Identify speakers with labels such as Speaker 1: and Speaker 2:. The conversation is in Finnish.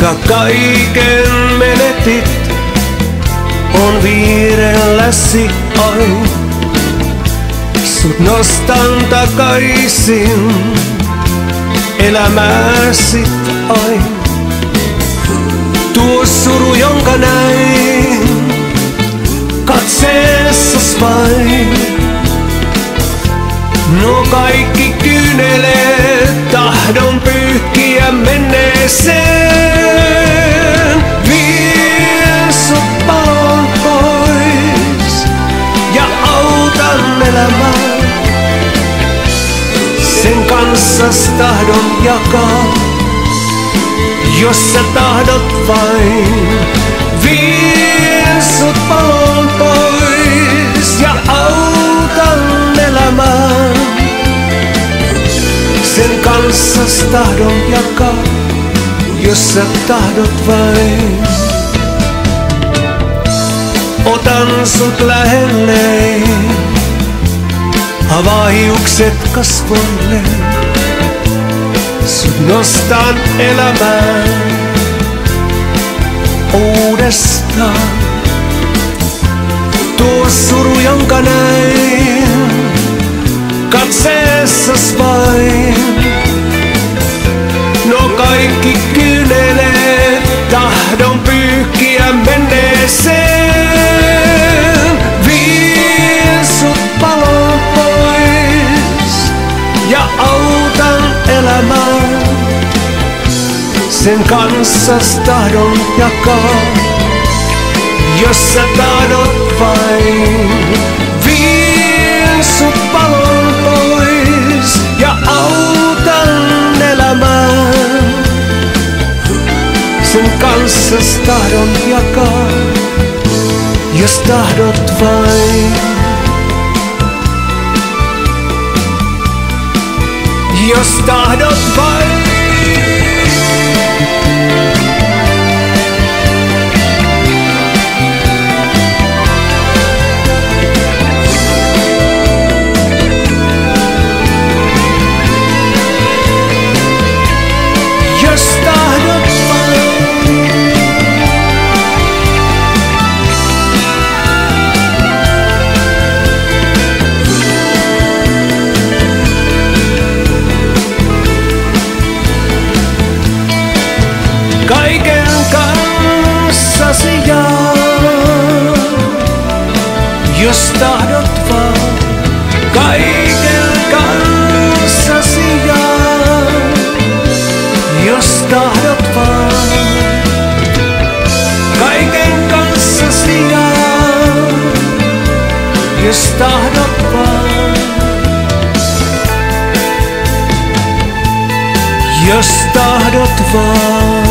Speaker 1: Vaikka kaiken menetit, on viirelläsi aina. Sut nostan takaisin elämääsi aina. Tuo suru, jonka näin katseessas vain. No kaikki kyyneleet tahdon pyyhkiä menneeseen. Vien sut palon pois ja autan elämään. Sen kanssas tahdon jakaa, jos sä tahdot vain. Vien sut palon pois ja autan elämään. Sen kanssas tahdon jakaa, jos sä tahdot vain. Otan sut lähelleen, avaa hiukset kasvoilleen. Sut nostan elämään uudestaan. Tuo suru, jonka näin katseessas vain. No kaikki kyyneleet tahdon pyyhkiä menneeseen. Vien sut palon pois ja autan elämään. Sen kanssas tahdon jakaa, jos sä tahdot vain. Vien sut palon pois ja autan elämään. Sen kanssas tahdon jakaa, jos tahdot vain. Jos tahdot vain. Kaiken kanssasi jaan, jos tahdot vaan. Kaiken kanssasi jaan, jos tahdot vaan. Kaiken kanssasi jaan, jos tahdot vaan. Jos tahdot vaan.